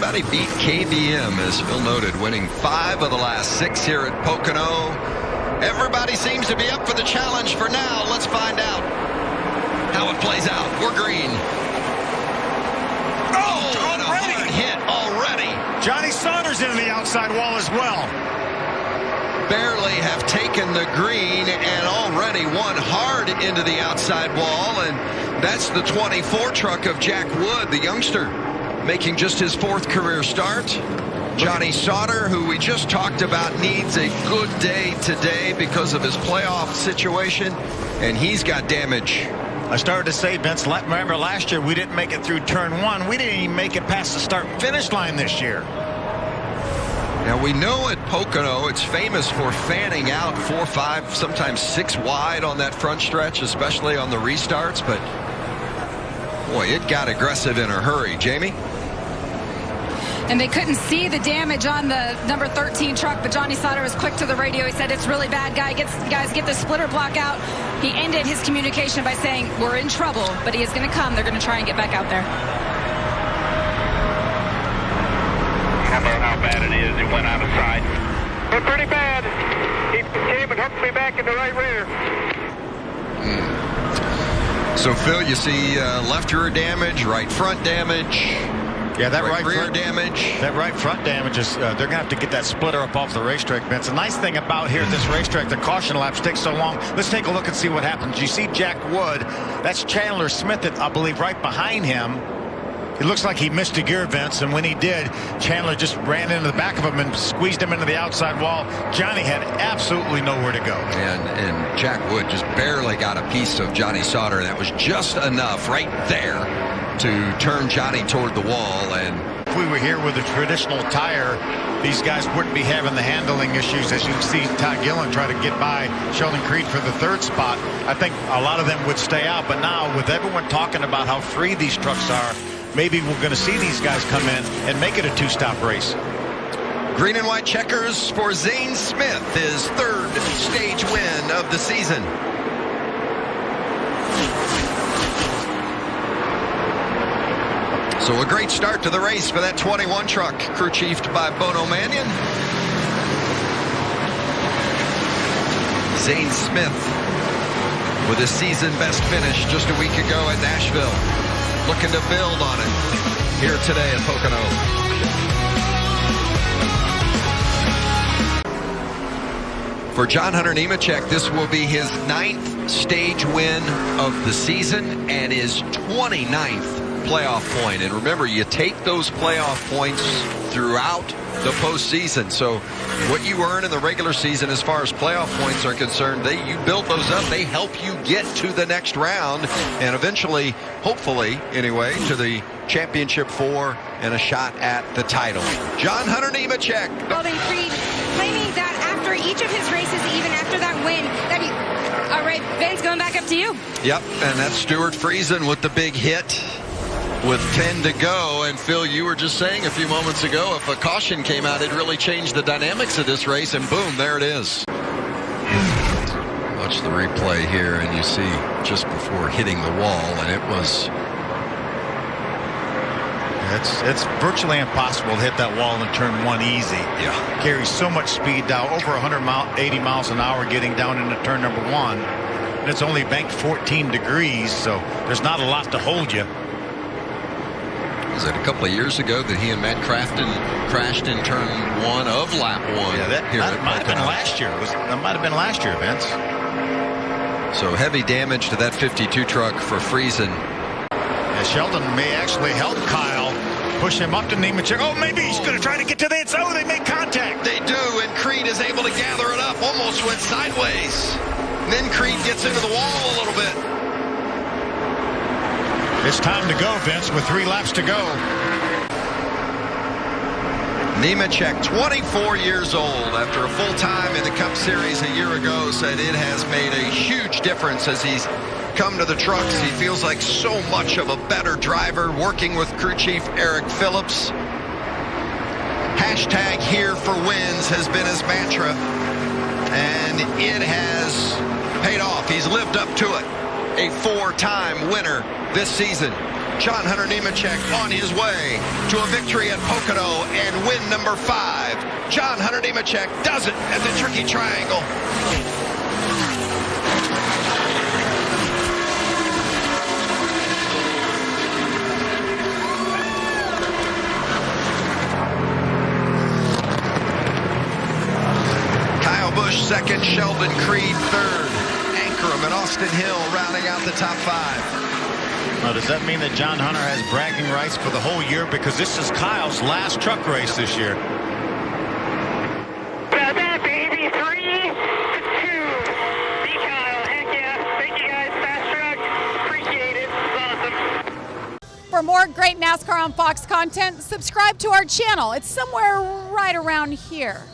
anybody beat KBM, as Phil noted, winning 5 of the last 6 here at Pocono. Everybody seems to be up for the challenge for now. Let's find out how it plays out. We're green. Oh, what a hard hit already. Johnny Saunders into the outside wall as well. Barely have taken the green and already one hard into the outside wall, and that's the 24 truck of Jack Wood, the youngster, making just his 4th career start. Johnny Sauter, who we just talked about, needs a good day today because of his playoff situation, and he's got damage. I started to say, Vince, remember last year we didn't make it through turn 1. We didn't even make it past the start-finish line this year. Now, we know at Pocono it's famous for fanning out 4, 5, sometimes 6 wide on that front stretch, especially on the restarts, but boy, it got aggressive in a hurry. Jamie? And they couldn't see the damage on the number 13 truck, but Johnny Sauter was quick to the radio. He said, it's really bad, guys, get the splitter block out. He ended his communication by saying, we're in trouble, but he is going to come. They're going to try and get back out there. I don't know how bad it is. It went out of sight. But pretty bad. He came and hooked me back in the right rear. So, Phil, you see left rear damage, right front damage. Yeah, that right rear front damage. That right front damage is, they're going to have to get that splitter up off the racetrack, Vince. The nice thing about here at this racetrack, the caution laps take so long. Let's take a look and see what happens. You see Jack Wood. That's Chandler Smith, I believe, right behind him. It looks like he missed a gear, Vince, and when he did, Chandler just ran into the back of him and squeezed him into the outside wall. Johnny had absolutely nowhere to go. And Jack Wood just barely got a piece of Johnny Sauter. That was just enough right there to turn Johnny toward the wall. And if we were here with a traditional tire, these guys wouldn't be having the handling issues. As you can see, Todd Gillen try to get by Sheldon Creed for the 3rd spot. I think a lot of them would stay out, but now with everyone talking about how free these trucks are, maybe we're going to see these guys come in and make it a 2-stop race. Green and white checkers for Zane Smith, his 3rd stage win of the season. So a great start to the race for that 21 truck, crew chiefed by Bono Mannion. Zane Smith with his season best finish just a week ago at Nashville. Looking to build on it here today at Pocono. For John Hunter Nemechek, this will be his 9th stage win of the season and his 29th playoff point. And remember, you take those playoff points throughout the postseason. So what you earn in the regular season as far as playoff points are concerned, you build those up. They help you get to the next round and eventually, hopefully anyway, to the championship 4 and a shot at the title. John Hunter Nemechek. Sheldon Creed claiming that after each of his races, even after that win, that he... All right, Vince, going back up to you. Yep, and that's Stuart Friesen with the big hit. With 10 to go, and Phil, you were just saying a few moments ago, if a caution came out, it really changed the dynamics of this race, and boom, there it is. Watch the replay here, and you see just before hitting the wall, and it was... It's virtually impossible to hit that wall in turn 1 easy. Yeah. Carries so much speed down, over 80 miles an hour getting down into turn number 1. And it's only banked 14 degrees, so there's not a lot to hold you. Was it a couple of years ago that he and Matt Crafton crashed in turn 1 of lap 1? Yeah, that might have been last year. That might have been last year, Vince. So heavy damage to that 52 truck for Friesen. Yeah, Sheldon may actually help Kyle push him up to Nemechek. Oh, maybe he's going to try to get to the inside. Oh, they make contact. They do, and Creed is able to gather it up. Almost went sideways. And then Creed gets into the wall a little bit. It's time to go, Vince, with 3 laps to go. Nemechek, 24 years old, after a full time in the Cup Series a year ago, said it has made a huge difference as he's come to the trucks. He feels like so much of a better driver working with crew chief Eric Phillips. Hashtag here for wins has been his mantra, and it has paid off. He's lived up to it. A 4-time winner this season. John Hunter Nemechek on his way to a victory at Pocono and win number 5. John Hunter Nemechek does it at the Tricky Triangle. Kyle Busch second, Sheldon Creed third. Ankrum and Austin Hill rounding out the top 5. Now, does that mean that John Hunter has bragging rights for the whole year? Because this is Kyle's last truck race this year. That baby, 3-2. Be Kyle, heck yeah. Thank you guys, Fast Truck. Appreciate it. It's awesome. For more great NASCAR on Fox content, subscribe to our channel. It's somewhere right around here.